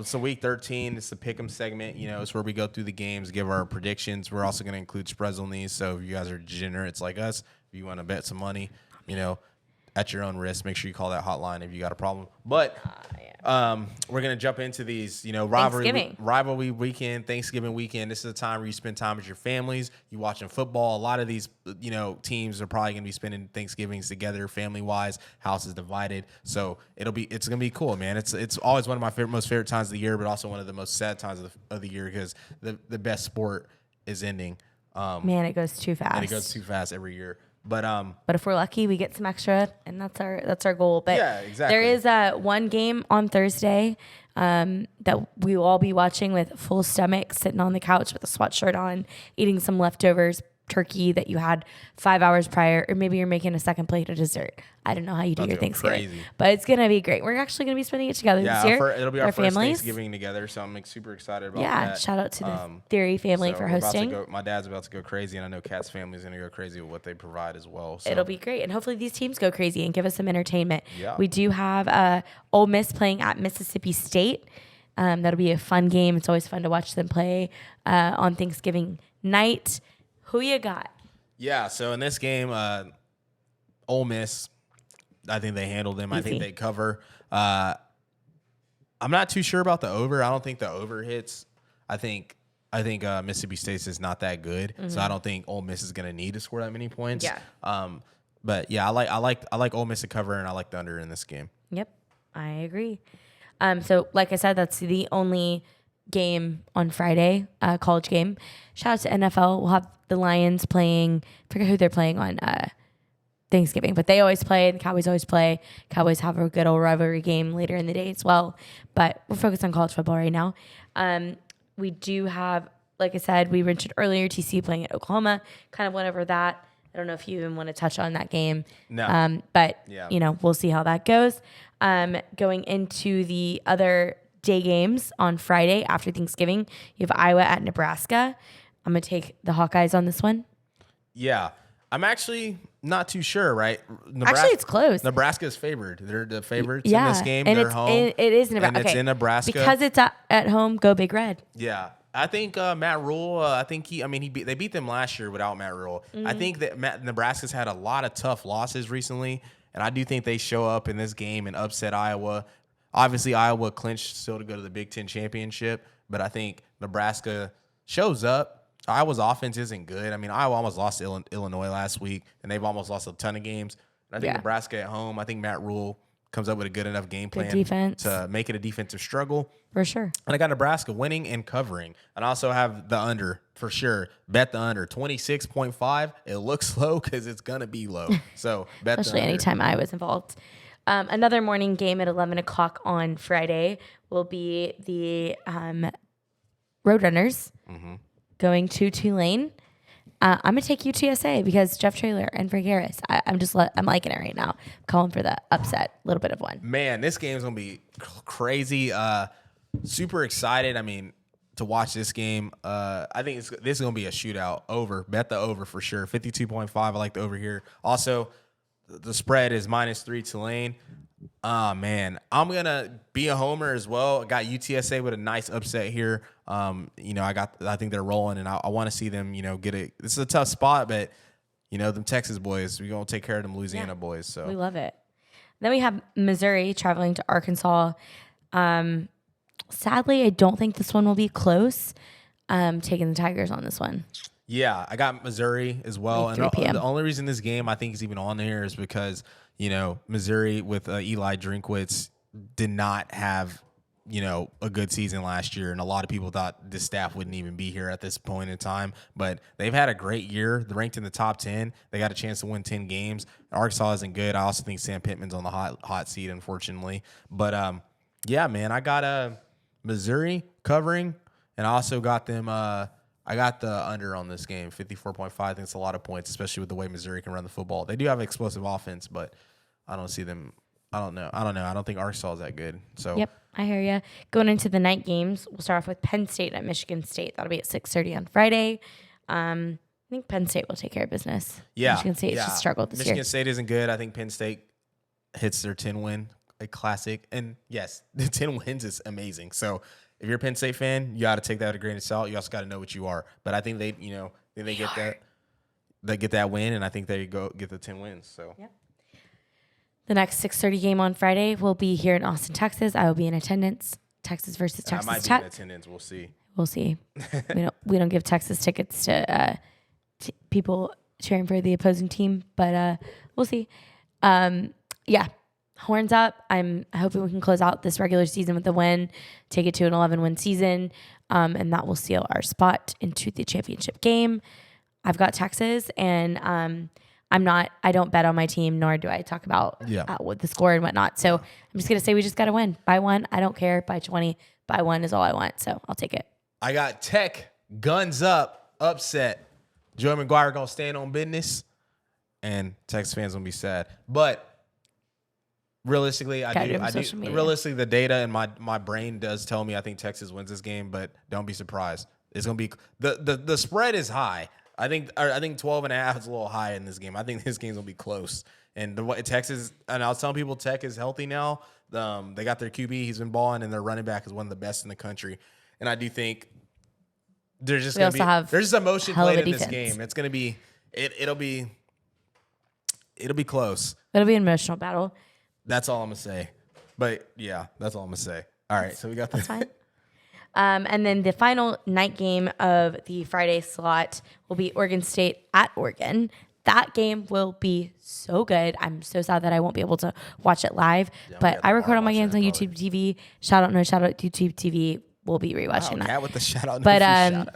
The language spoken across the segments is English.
So week 13, it's the Pick'em segment. It's where we go through the games, give our predictions. We're also going to include spreads on these. So if you guys are degenerates like us, if you want to bet some money, at your own risk, make sure you call that hotline if you got a problem. But we're going to jump into these, rivalry weekend, Thanksgiving weekend. This is a time where you spend time with your families. You watching football. A lot of these, teams are probably going to be spending Thanksgivings together, family-wise. House is divided. So it's going to be cool, man. It's always one of my most favorite times of the year, but also one of the most sad times of the year because the best sport is ending. Man, it goes too fast. And it goes too fast every year. But if we're lucky, we get some extra, and that's our goal. But yeah, exactly. There is one game on Thursday that we will all be watching with full stomach, sitting on the couch with a sweatshirt on, eating some leftovers turkey that you had 5 hours prior, or maybe you're making a second plate of dessert. I don't know how you do your Thanksgiving, but it's gonna be great. We're actually gonna be spending it together this year. It'll be our first Thanksgiving together, so I'm super excited about that. Yeah, shout out to the Theory family for hosting. My dad's about to go crazy, and I know Kat's family is gonna go crazy with what they provide as well. So. It'll be great, and hopefully these teams go crazy and give us some entertainment. Yeah. We do have Ole Miss playing at Mississippi State. That'll be a fun game. It's always fun to watch them play on Thanksgiving night. Who you got? Yeah, so in this game, Ole Miss, I think they handled them. Easy. I think they cover. I'm not too sure about the over. I don't think the over hits. I think Mississippi State is not that good, so I don't think Ole Miss is going to need to score that many points. Yeah. But yeah, I like Ole Miss to cover, and I like the under in this game. Yep, I agree. So like I said, that's the only game on Friday, college game. Shout out to NFL. We'll have the Lions playing. I forget who they're playing on Thanksgiving, but they always play. The Cowboys always play. Cowboys have a good old rivalry game later in the day as well. But we're focused on college football right now. We do have, like I said, we mentioned earlier, TCU playing at Oklahoma. Kind of went over that. I don't know if you even want to touch on that game. No. But, we'll see how that goes. Going into the other day games on Friday after Thanksgiving, you have Iowa at Nebraska. I'm going to take the Hawkeyes on this one. Yeah. I'm actually not too sure, right? Actually, it's close. Nebraska is favored. They're the favorites in this game. And they're home. It is Nebraska. And it's in Nebraska. Because it's at home, go Big Red. Yeah. I think Matt Rule, they beat them last year without Matt Rule. I think that Nebraska's had a lot of tough losses recently, and I do think they show up in this game and upset Iowa. Obviously, Iowa clinched still to go to the Big Ten championship, but I think Nebraska shows up. Iowa's offense isn't good. I mean, Iowa almost lost to Illinois last week, and they've almost lost a ton of games. And I think Nebraska at home, I think Matt Rule comes up with a good enough game plan to make it a defensive struggle. For sure. And I got Nebraska winning and covering. And I also have the under for sure. Bet the under. 26.5. It looks low because it's going to be low. So bet Especially the under. anytime I was involved. Another morning game at 11 o'clock on Friday will be the Roadrunners going to Tulane. I'm going to take UTSA because Jeff Traylor and Frank Harris. I'm liking it right now. I'm calling for the upset, a little bit of one. Man, this game's going to be crazy. Super excited. I mean, to watch this game. I think this is going to be a shootout. Over. Bet the over for sure. 52.5. I like the over here. Also, the spread is -3 Tulane. Man, I'm going to be a homer as well. I got UTSA with a nice upset here. I think they're rolling, and I want to see them, get it. This is a tough spot, but, them Texas boys, we're going to take care of them Louisiana boys. So we love it. Then we have Missouri traveling to Arkansas. Sadly, I don't think this one will be close. Taking the Tigers on this one. Yeah, I got Missouri as well. And 3 p.m. The only reason this game I think is even on there is because, Missouri with Eli Drinkwitz did not have, a good season last year. And a lot of people thought this staff wouldn't even be here at this point in time. But they've had a great year. They're ranked in the top 10. They got a chance to win 10 games. Arkansas isn't good. I also think Sam Pittman's on the hot seat, unfortunately. But, yeah, man, I got Missouri covering, and I also got them I got the under on this game, 54.5. I think it's a lot of points, especially with the way Missouri can run the football. They do have explosive offense, but I don't see them. I don't know. I don't think Arkansas is that good. So Yep, I hear you. Going into the night games, we'll start off with Penn State at Michigan State. That'll be at 6:30 on Friday. I think Penn State will take care of business. Yeah, Michigan State just struggled this year. Michigan State isn't good. I think Penn State hits their 10 win a classic. And yes, the 10 wins is amazing. So if you're a Penn State fan, you got to take that with a grain of salt. You also got to know what you are. But I think they get that. They get that win, and I think they go get the 10 wins. So. Yep. The next 6:30 game on Friday will be here in Austin, Texas. I will be in attendance. Texas versus Texas I might Tech. be in attendance. We'll see. We'll see. we don't give Texas tickets to people cheering for the opposing team, but we'll see. Yeah, horns up. I'm hoping we can close out this regular season with a win, take it to an 11-win season, and that will seal our spot into the championship game. I've got Texas, and I don't bet on my team, nor do I talk about what the score and whatnot. So I'm just going to say we just got to win. By 1, I don't care. By 20, by 1 is all I want. So I'll take it. I got Tech, guns up, upset. Joey McGuire going to stand on business, and Texas fans going to be sad. But realistically, realistically, the data in my brain does tell me I think Texas wins this game, but don't be surprised. It's going to be the spread is high. I think 12.5 is a little high in this game. I think this game's gonna be close. And Texas, and I was telling people Tech is healthy now. They got their QB, he's been balling, and their running back is one of the best in the country. And I do think there's just emotion played in this game. It's gonna be it'll be close. It'll be an emotional battle. That's all I'm gonna say. But yeah, that's all I'm gonna say. All right, so we got that's fine. And then the final night game of the Friday slot will be Oregon State at Oregon. That game will be so good. I'm so sad that I won't be able to watch it live, but I record all my games on YouTube TV. Shout out YouTube TV. We'll be rewatching that. Yeah, with the shout out. But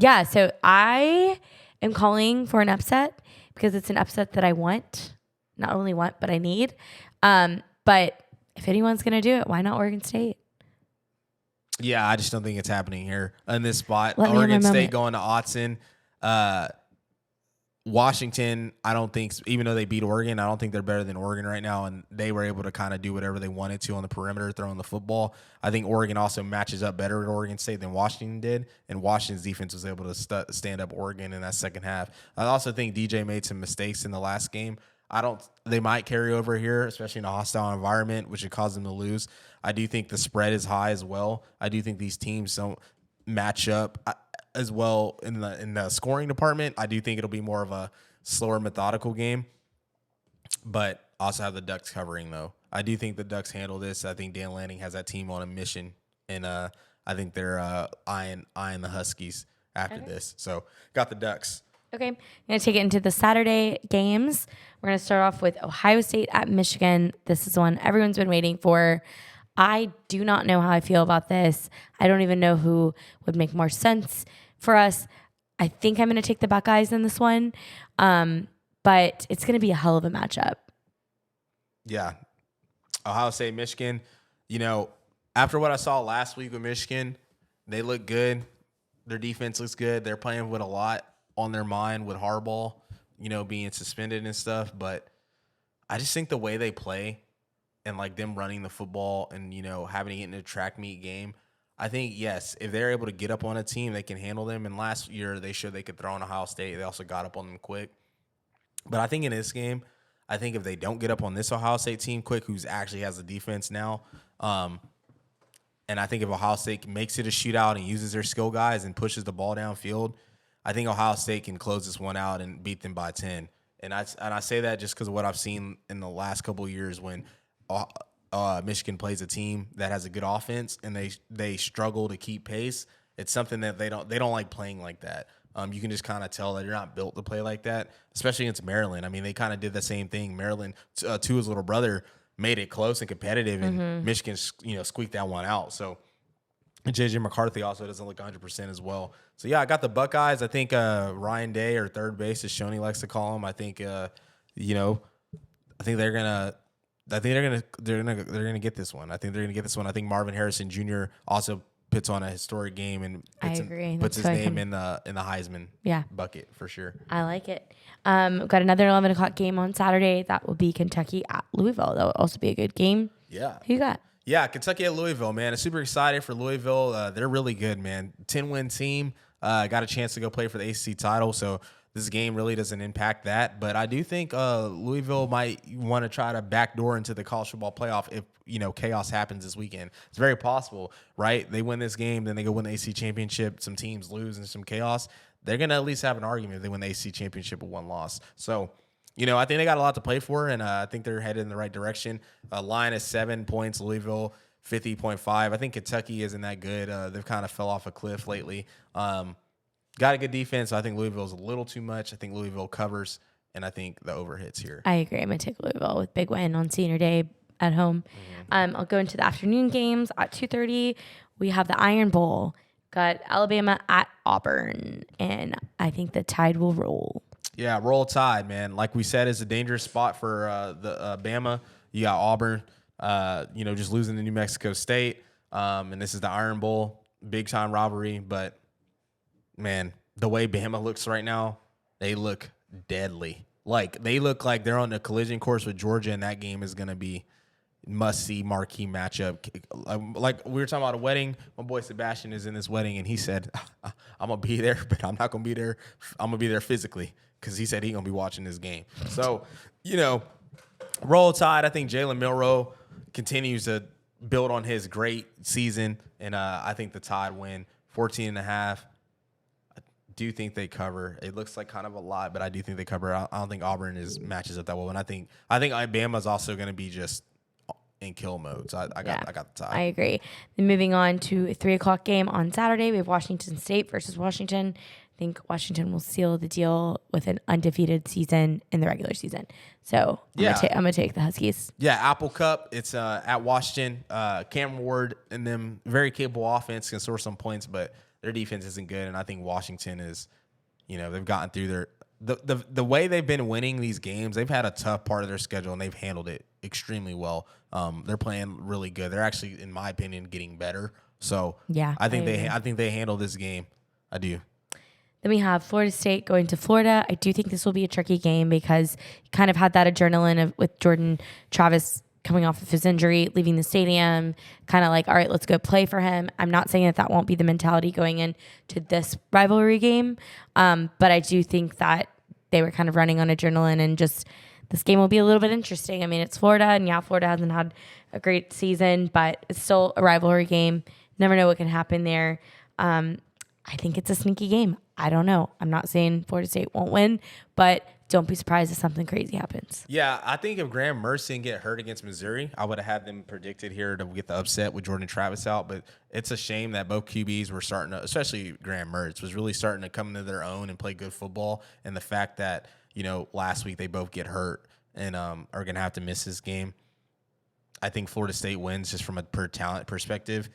yeah, so I am calling for an upset because it's an upset that I want, not only want, but I need. But if anyone's gonna do it, why not Oregon State? Yeah, I just don't think it's happening here in this spot. Oregon State going to Autzen. Washington, I don't think, even though they beat Oregon, I don't think they're better than Oregon right now, and they were able to kind of do whatever they wanted to on the perimeter, throwing the football. I think Oregon also matches up better at Oregon State than Washington did, and Washington's defense was able to stand up Oregon in that second half. I also think DJ made some mistakes in the last game. They might carry over here, especially in a hostile environment, which would cause them to lose. I do think the spread is high as well. I do think these teams don't match up as well in the scoring department. I do think it'll be more of a slower, methodical game. But also have the Ducks covering, though. I do think the Ducks handle this. I think Dan Lanning has that team on a mission, and I think they're eyeing the Huskies after this. So got the Ducks. Okay, I'm going to take it into the Saturday games. We're going to start off with Ohio State at Michigan. This is the one everyone's been waiting for. I do not know how I feel about this. I don't even know who would make more sense for us. I think I'm going to take the Buckeyes in this one, but it's going to be a hell of a matchup. Yeah. Ohio State, Michigan. After what I saw last week with Michigan, they look good. Their defense looks good. They're playing with a lot on their mind with Harbaugh, being suspended and stuff. But I just think the way they play and like them running the football and, having to get into a track meet game, I think, yes, if they're able to get up on a team, they can handle them. And last year they showed they could throw on Ohio State. They also got up on them quick. But I think in this game, I think if they don't get up on this Ohio State team quick, who's actually has the defense now, and I think if Ohio State makes it a shootout and uses their skill guys and pushes the ball downfield, I think Ohio State can close this one out and beat them by 10. And I say that just because of what I've seen in the last couple of years when Michigan plays a team that has a good offense and they struggle to keep pace. It's something that they don't like playing like that. You can just kind of tell that you're not built to play like that, especially against Maryland. I mean, they kind of did the same thing. Maryland, Tua's little brother, made it close and competitive, and Michigan, squeaked that one out. So J.J. McCarthy also doesn't look 100% as well. So, yeah, I got the Buckeyes. I think Ryan Day, or third base, as Shoney likes to call him. I think, I think they're gonna get this one. I think they're gonna get this one. I think Marvin Harrison Jr. also puts on a historic game and puts his name in the Heisman bucket for sure. I like it. Got another 11 o'clock game on Saturday. That will be Kentucky at Louisville. That will also be a good game. Yeah. Who you got? Yeah, Kentucky at Louisville, man. I'm super excited for Louisville. They're really good, man. 10-win team. Got a chance to go play for the ACC title, so this game really doesn't impact that. But I do think Louisville might want to try to backdoor into the college football playoff if, chaos happens this weekend. It's very possible, right? They win this game, then they go win the AC championship. Some teams lose and some chaos. They're going to at least have an argument if they win the AC championship with one loss. So, I think they got a lot to play for, and I think they're headed in the right direction. Line is 7 points, Louisville 50.5. I think Kentucky isn't that good. They've kind of fell off a cliff lately. Got a good defense. So I think Louisville's a little too much. I think Louisville covers, and I think the over hits here. I agree. I'm going to take Louisville with big win on senior day at home. I'll go into the afternoon games at 2:30. We have the Iron Bowl. Got Alabama at Auburn, and I think the Tide will roll. Yeah, roll Tide, man. Like we said, it's a dangerous spot for the Bama. You got Auburn, just losing to New Mexico State, and this is the Iron Bowl, big time rivalry. But man, the way Bama looks right now, they look deadly. Like they look like they're on the collision course with Georgia, and that game is going to be must-see marquee matchup. Like we were talking about a wedding. My boy Sebastian is in this wedding, and he said, "I'm gonna be there, but I'm not gonna be there. I'm gonna be there physically." Because he said he's going to be watching this game. So, roll Tide. I think Jalen Milroe continues to build on his great season. And I think the Tide win 14.5. I do think they cover. It looks like kind of a lot, but I do think they cover. I don't think Auburn matches up that well. And I think Alabama's also going to be just in kill mode. So I got the Tide. I agree. Then moving on to a 3:00 game on Saturday, we have Washington State versus Washington. I think Washington will seal the deal with an undefeated season in the regular season. So I'm going to take the Huskies. Yeah, Apple Cup. It's at Washington. Cameron Ward and them, very capable offense, can score some points, but their defense isn't good. And I think Washington is, they've gotten through the way they've been winning these games. They've had a tough part of their schedule, and they've handled it extremely well. They're playing really good. They're actually, in my opinion, getting better. So I think they handle this game. I do. Then we have Florida State going to Florida. I do think this will be a tricky game because you kind of had that adrenaline with Jordan Travis coming off of his injury, leaving the stadium, kind of like, all right, let's go play for him. I'm not saying that won't be the mentality going into this rivalry game, but I do think that they were kind of running on adrenaline, and just this game will be a little bit interesting. I mean, it's Florida, and Florida hasn't had a great season, but it's still a rivalry game. Never know what can happen there. I think it's a sneaky game. I don't know. I'm not saying Florida State won't win, but don't be surprised if something crazy happens. Yeah, I think if Graham Mertz didn't get hurt against Missouri, I would have had them predicted here to get the upset with Jordan Travis out. But it's a shame that both QBs were starting to, especially Graham Mertz, was really starting to come into their own and play good football. And the fact that, last week they both get hurt and are going to have to miss this game. I think Florida State wins just from a per talent perspective.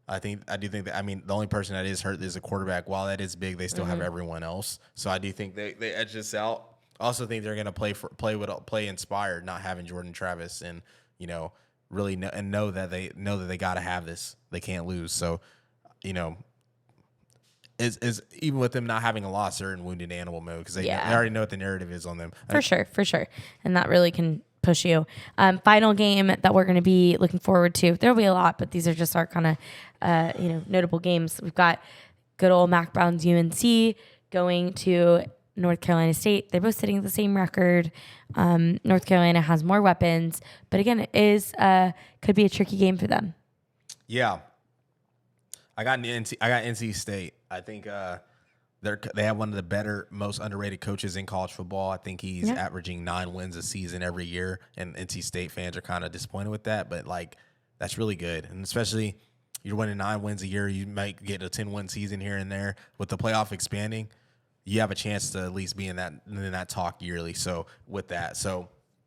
I do think that, the only person that is hurt is a quarterback. While that is big, they still have everyone else. So I do think they edge this out. I also think they're going to play inspired, not having Jordan Travis, and really know that they got to have this. They can't lose. So is even with them not having a loss, they're in wounded animal mode because they already know what the narrative is on them. For sure, and that really can push you. Final game that we're going to be looking forward to. There'll be a lot, but these are just our kind of notable games. We've got good old Mac Brown's UNC going to North Carolina State. They're both sitting at the same record. North Carolina has more weapons, but again, it is could be a tricky game for them. Yeah, I got NC State. I think they have one of the better, most underrated coaches in college football. I think he's averaging 9 wins a season every year, and NC State fans are kind of disappointed with that. But that's really good, and especially you're winning 9 wins a year, you might get a 10-win season here and there. With the playoff expanding, you have a chance to at least be in that talk yearly. So with that,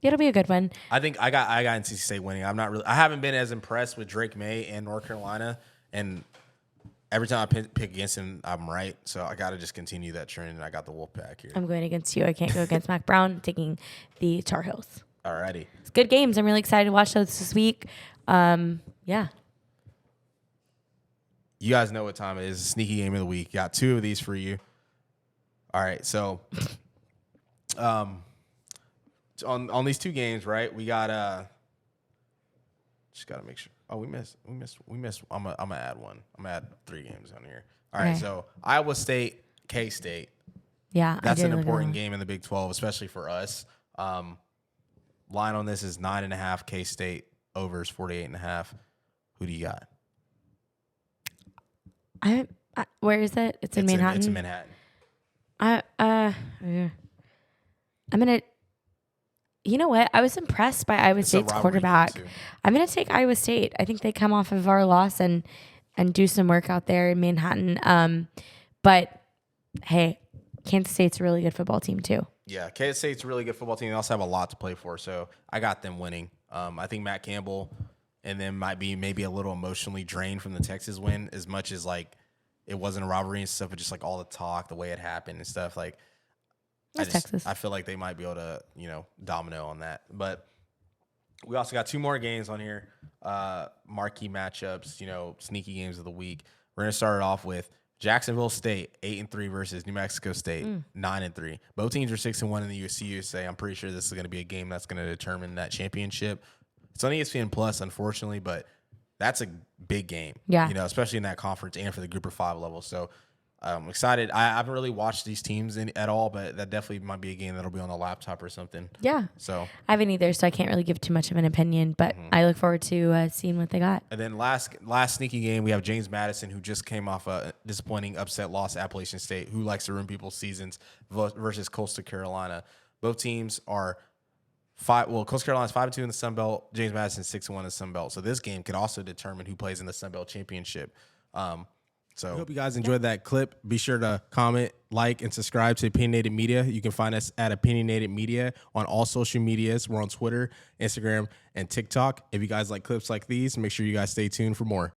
it'll be a good one. I think I got NC State winning. I haven't been as impressed with Drake May and North Carolina, and every time I pick against him, I'm right. So I got to just continue that trend, and I got the Wolfpack here. I'm going against you. I can't go against Mac Brown. I'm taking the Tar Heels. Alrighty. It's good games. I'm really excited to watch those this week. Yeah. You guys know what time it is. Sneaky game of the week. Got 2 of these for you. All right, so on these 2 games, right? We got just gotta make sure. Oh, we missed. I'm gonna add one. I'm gonna add 3 games on here. All right, so Iowa State, K-State. Yeah, That's I an did look at important that. game in the Big 12, especially for us. Line on this is 9.5. K-State overs 48.5. Who do you got? Where is it? It's in It's in Manhattan. Manhattan. Yeah. I'm gonna. You know what? I was impressed by Iowa It's a State's rivalry game quarterback. too. I'm gonna take Iowa State. I think they come off of our loss and do some work out there in Manhattan. But hey, Kansas State's a really good football team too. Yeah, Kansas State's a really good football team. They also have a lot to play for, so I got them winning. I think Matt Campbell and them might be maybe a little emotionally drained from the Texas win, as much as like it wasn't a rivalry and stuff, but just like all the talk, the way it happened and stuff. Like Texas. I feel like they might be able to domino on that. But we also got two more games on here, marquee matchups, sneaky games of the week. We're gonna start it off with Jacksonville State 8-3 versus New Mexico State 9-3. Both teams are 6-1 in the USA. I'm pretty sure this is going to be a game that's going to determine that championship. It's on ESPN Plus, unfortunately, but that's a big game. Yeah. Especially in that conference and for the Group of 5 level. So I'm excited. I haven't really watched these teams at all, but that definitely might be a game that'll be on the laptop or something. Yeah. So I haven't either, so I can't really give too much of an opinion, but I look forward to seeing what they got. And then last sneaky game, we have James Madison, who just came off a disappointing upset loss at Appalachian State, who likes to ruin people's seasons, versus Coastal Carolina. Both teams are Coastal Carolina's 5-2 in the Sun Belt. James Madison 6-1 in the Sun Belt. So this game could also determine who plays in the Sun Belt championship. So I hope you guys enjoyed that clip. Be sure to comment, like, and subscribe to Opinionated Media. You can find us at Opinionated Media on all social medias. We're on Twitter, Instagram, and TikTok. If you guys like clips like these, make sure you guys stay tuned for more.